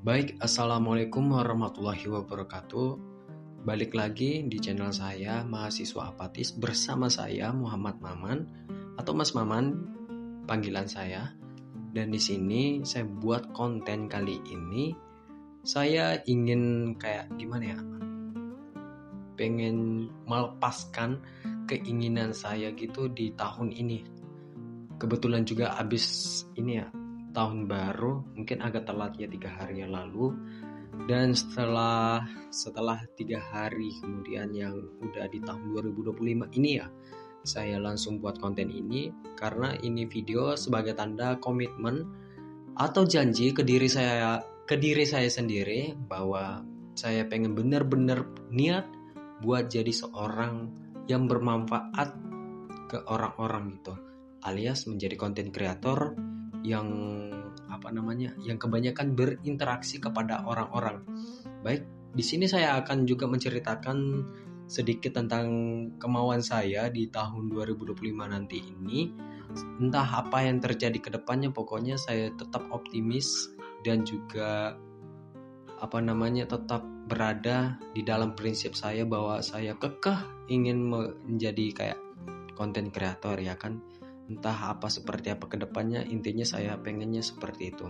Baik, Assalamualaikum warahmatullahi wabarakatuh. Balik lagi di channel saya, Mahasiswa Apatis, bersama saya Muhammad Maman atau Mas Maman panggilan saya. Dan di sini saya buat konten kali ini, saya ingin pengen melepaskan keinginan saya gitu di tahun ini. Kebetulan juga abis tahun baru, mungkin agak telat ya 3 hari yang lalu. Dan setelah 3 hari kemudian yang udah di tahun 2025 ini ya, saya langsung buat konten ini karena ini video sebagai tanda komitmen atau janji ke diri saya sendiri bahwa saya pengen benar-benar niat buat jadi seorang yang bermanfaat ke orang-orang gitu, alias menjadi content creator yang kebanyakan berinteraksi kepada orang-orang. Baik, di sini saya akan juga menceritakan sedikit tentang kemauan saya di tahun 2025 nanti ini. Entah apa yang terjadi ke depannya, pokoknya saya tetap optimis dan juga tetap berada di dalam prinsip saya bahwa saya kekeh ingin menjadi kayak content creator ya kan. Entah seperti apa kedepannya, intinya saya pengennya seperti itu.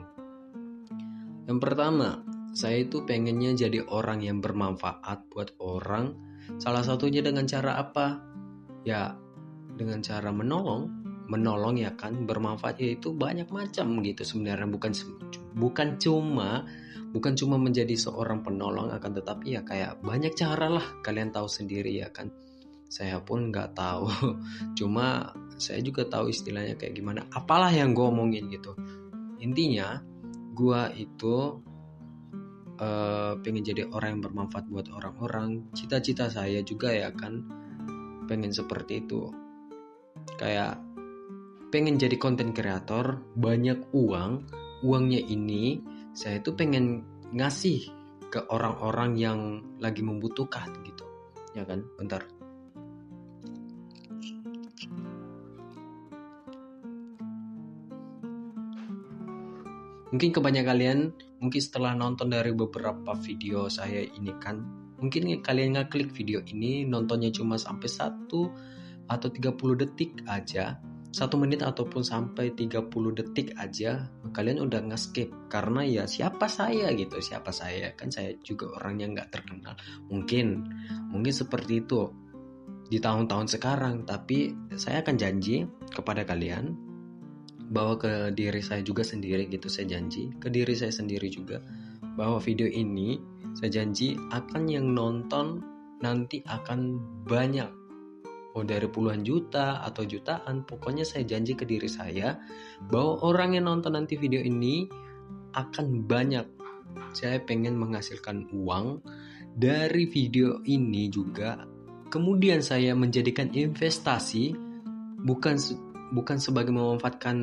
Yang pertama, saya itu pengennya jadi orang yang bermanfaat buat orang. Salah satunya dengan cara apa? Ya, dengan cara menolong ya kan. Bermanfaat itu banyak macam gitu sebenarnya, bukan cuma menjadi seorang penolong, akan tetapi ya kayak banyak cara lah, kalian tahu sendiri ya kan. Saya pun nggak tahu, cuma saya juga tahu istilahnya kayak gimana. Apalah yang gue omongin gitu. Intinya, gue itu pengen jadi orang yang bermanfaat buat orang-orang. Cita-cita saya juga ya kan, pengen seperti itu. Kayak pengen jadi content creator, banyak uangnya ini saya tuh pengen ngasih ke orang-orang yang lagi membutuhkan gitu, ya kan? Bentar. Mungkin kebanyakan kalian, setelah nonton dari beberapa video saya ini kan, mungkin kalian ngeklik video ini, nontonnya cuma sampai 1 atau 30 detik aja, 1 menit ataupun sampai 30 detik aja, kalian udah nge-skip. Karena ya siapa saya kan, saya juga orang yang gak terkenal. Mungkin seperti itu di tahun-tahun sekarang, tapi saya akan janji kepada kalian bahwa ke diri saya juga sendiri gitu, saya janji ke diri saya sendiri juga bahwa video ini saya janji akan yang nonton nanti akan banyak, dari puluhan juta atau jutaan. Pokoknya saya janji ke diri saya bahwa orang yang nonton nanti video ini akan banyak. Saya pengen menghasilkan uang dari video ini juga, kemudian saya menjadikan investasi, bukan sebagai memanfaatkan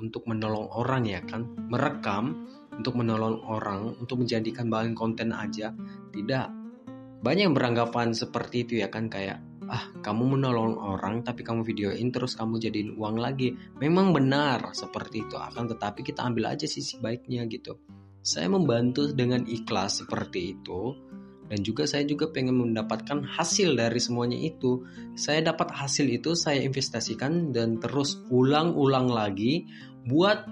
untuk menolong orang ya kan, merekam untuk menolong orang, untuk menjadikan bahan konten aja. Tidak. Banyak yang beranggapan seperti itu ya kan, kayak kamu menolong orang tapi kamu videoin terus kamu jadiin uang lagi. Memang benar seperti itu, akan tetapi kita ambil aja sisi baiknya gitu. Saya membantu dengan ikhlas seperti itu. Dan juga saya juga pengen mendapatkan hasil dari semuanya itu. Saya dapat hasil itu, saya investasikan dan terus ulang lagi buat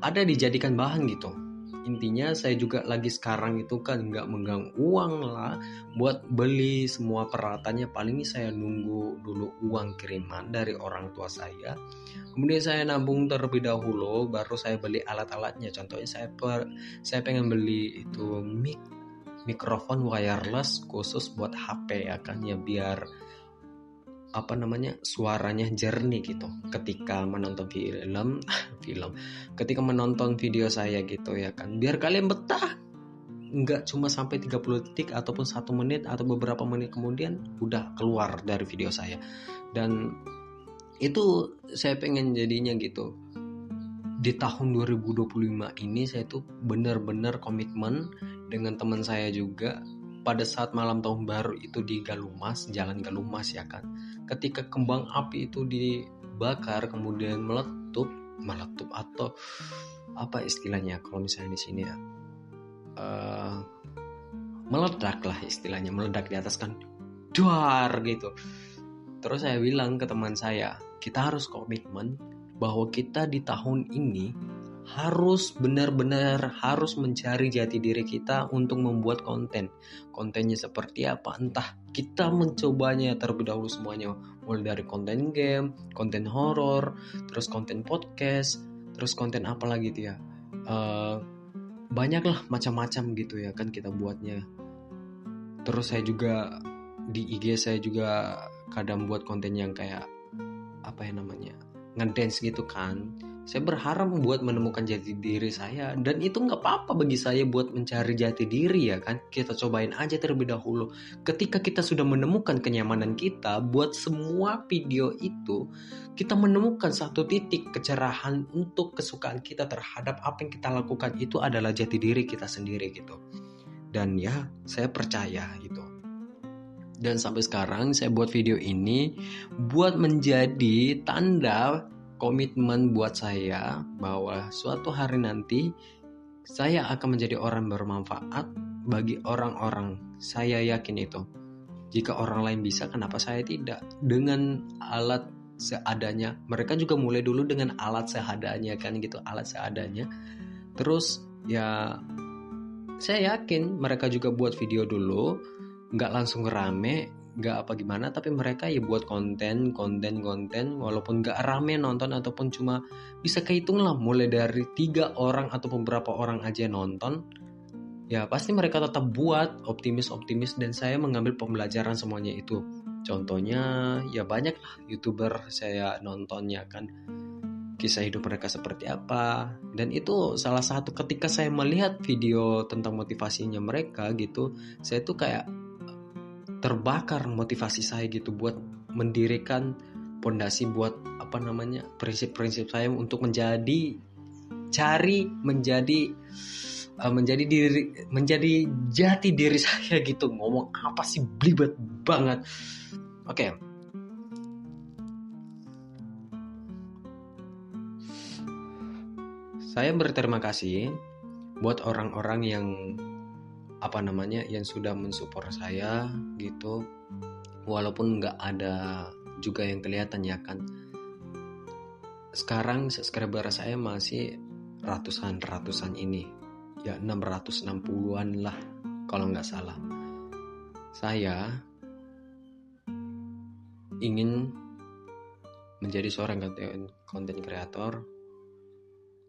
dijadikan bahan gitu. Intinya saya juga lagi sekarang itu kan nggak megang uang lah buat beli semua peralatannya. Paling saya nunggu dulu uang kiriman dari orang tua saya. Kemudian saya nabung terlebih dahulu, baru saya beli alat-alatnya. Contohnya saya pengen beli itu mikrofon wireless khusus buat HP ya kan, ya biar suaranya jernih gitu ketika menonton ketika menonton video saya gitu ya kan, biar kalian betah, nggak cuma sampai 30 detik ataupun 1 menit atau beberapa menit kemudian udah keluar dari video saya. Dan itu saya pengen jadinya gitu. Di tahun 2025 ini saya tuh benar-benar komitmen dengan teman saya juga. Pada saat malam tahun baru itu di Jalan Galumas ya kan, ketika kembang api itu dibakar kemudian meletup atau apa istilahnya kalau misalnya di sini ya, meledak lah istilahnya, meledak di atas kan, duar gitu. Terus saya bilang ke teman saya, kita harus komitmen bahwa kita di tahun ini harus benar-benar harus mencari jati diri kita untuk membuat konten. Kontennya seperti apa, entah kita mencobanya terlebih dahulu semuanya, mulai dari konten game, konten horor, terus konten podcast, terus konten apa lagi tuh ya, banyak lah macam-macam gitu ya kan kita buatnya. Terus saya juga di IG saya juga kadang buat konten yang kayak apa ya namanya, ngedance gitu kan. Saya berharap buat menemukan jati diri saya, dan itu nggak apa-apa bagi saya buat mencari jati diri ya kan. Kita cobain aja terlebih dahulu. Ketika kita sudah menemukan kenyamanan kita, buat semua video itu kita menemukan satu titik kecerahan untuk kesukaan kita terhadap apa yang kita lakukan, itu adalah jati diri kita sendiri gitu. Dan ya saya percaya gitu. Dan sampai sekarang saya buat video ini buat menjadi tanda komitmen buat saya bahwa suatu hari nanti saya akan menjadi orang bermanfaat bagi orang-orang. Saya yakin itu. Jika orang lain bisa, kenapa saya tidak? Dengan alat seadanya. Mereka juga mulai dulu dengan alat seadanya kan gitu, alat seadanya. Terus ya saya yakin mereka juga buat video dulu, nggak langsung rame, nggak apa gimana, tapi mereka ya buat konten, walaupun nggak rame nonton ataupun cuma bisa kehitung lah mulai dari 3 orang atau beberapa orang aja nonton, ya pasti mereka tetap buat optimis, dan saya mengambil pembelajaran semuanya itu. Contohnya ya banyak lah YouTuber saya nontonnya kan, kisah hidup mereka seperti apa, dan itu salah satu ketika saya melihat video tentang motivasinya mereka gitu, saya tuh kayak terbakar motivasi saya gitu buat mendirikan pondasi buat apa namanya, prinsip-prinsip saya untuk menjadi jati diri saya gitu. Ngomong apa sih, belibet banget. Oke. Saya berterima kasih buat orang-orang yang yang sudah mensupport saya gitu, walaupun nggak ada juga yang kelihatan ya kan. Sekarang subscriber saya masih ratusan ini ya, 660-an lah kalau nggak salah. Saya ingin menjadi seorang content creator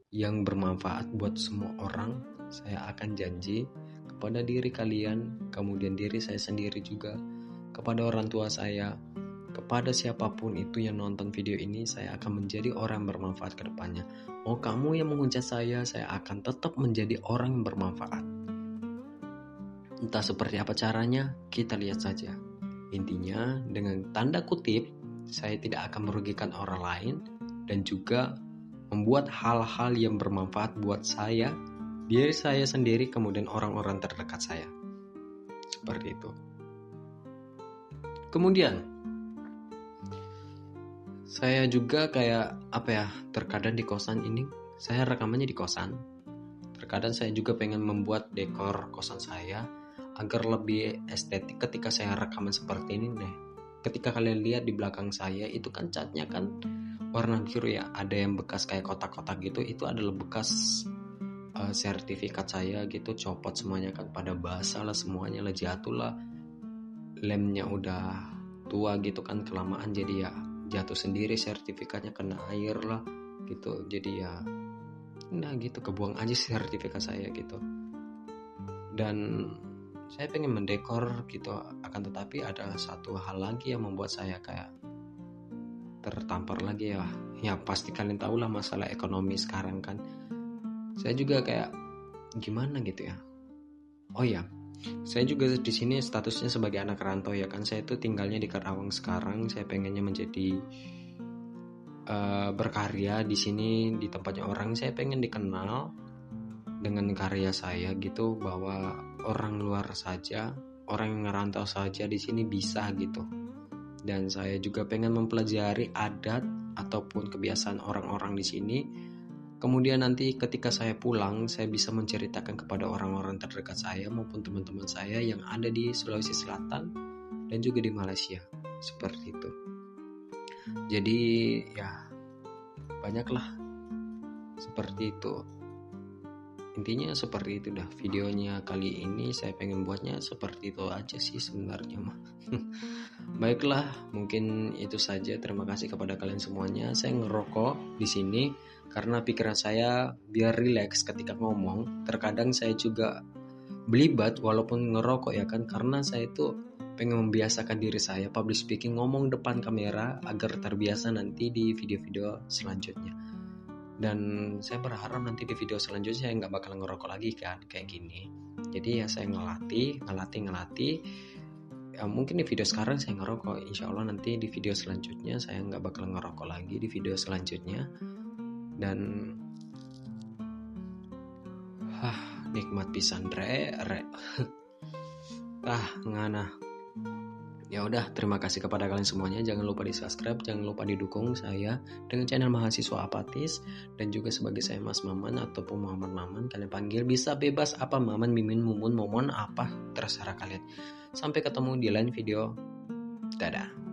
yang bermanfaat buat semua orang. Saya akan janji kepada diri kalian, kemudian diri saya sendiri juga, kepada orang tua saya, kepada siapapun itu yang nonton video ini, saya akan menjadi orang yang bermanfaat ke depannya. Mau kamu yang menghujat saya akan tetap menjadi orang yang bermanfaat. Entah seperti apa caranya, kita lihat saja. Intinya, dengan tanda kutip, saya tidak akan merugikan orang lain dan juga membuat hal-hal yang bermanfaat buat saya, diri saya sendiri, kemudian orang-orang terdekat saya. Seperti itu. Kemudian saya juga kayak terkadang di kosan ini, saya rekamannya di kosan. Terkadang saya juga pengen membuat dekor kosan saya agar lebih estetik ketika saya rekaman seperti ini nih. Ketika kalian lihat di belakang saya itu kan catnya kan warna biru ya, ada yang bekas kayak kotak-kotak gitu, itu adalah bekas sertifikat saya gitu, copot semuanya kan, pada basah lah semuanya lah, jatuh lah, lemnya udah tua gitu kan, kelamaan jadi ya jatuh sendiri, sertifikatnya kena air lah gitu, jadi ya nah gitu, kebuang aja sertifikat saya gitu. Dan saya pengen mendekor gitu, akan tetapi ada satu hal lagi yang membuat saya kayak tertampar lagi ya pasti kalian tahu lah masalah ekonomi sekarang kan. Saya juga kayak gimana gitu ya. Oh ya, saya juga di sini statusnya sebagai anak rantau ya kan. Saya itu tinggalnya di Karawang sekarang. Saya pengennya menjadi berkarya di sini di tempatnya orang. Saya pengen dikenal dengan karya saya gitu, bahwa orang luar saja, orang yang ngerantau saja di sini bisa gitu. Dan saya juga pengen mempelajari adat ataupun kebiasaan orang-orang di sini Kemudian nanti ketika saya pulang, saya bisa menceritakan kepada orang-orang terdekat saya maupun teman-teman saya yang ada di Sulawesi Selatan dan juga di Malaysia. Seperti itu. Jadi ya banyaklah seperti itu. Intinya seperti itu dah. Videonya kali ini saya pengen buatnya seperti itu aja sih sebenarnya mah. Baiklah, mungkin itu saja. Terima kasih kepada kalian semuanya. Saya ngerokok di sini karena pikiran saya biar rileks ketika ngomong. Terkadang saya juga belibet walaupun ngerokok ya kan, karena saya itu pengen membiasakan diri saya public speaking, ngomong depan kamera agar terbiasa nanti di video-video selanjutnya. Dan saya berharap nanti di video selanjutnya saya nggak bakal ngerokok lagi kan kayak gini. Jadi ya saya ngelatih. Ya, mungkin di video sekarang saya ngerokok, insya Allah nanti di video selanjutnya saya nggak bakal ngerokok lagi di video selanjutnya. Dan nikmat pisan re. Ngana. Ya udah, terima kasih kepada kalian semuanya. Jangan lupa di subscribe, jangan lupa didukung saya dengan channel Mahasiswa Apatis, dan juga sebagai saya Mas Maman ataupun Muhammad Maman, kalian panggil bisa bebas apa Maman, Mimin, Mumun, Momon, apa terserah kalian. Sampai ketemu di lain video. Dadah.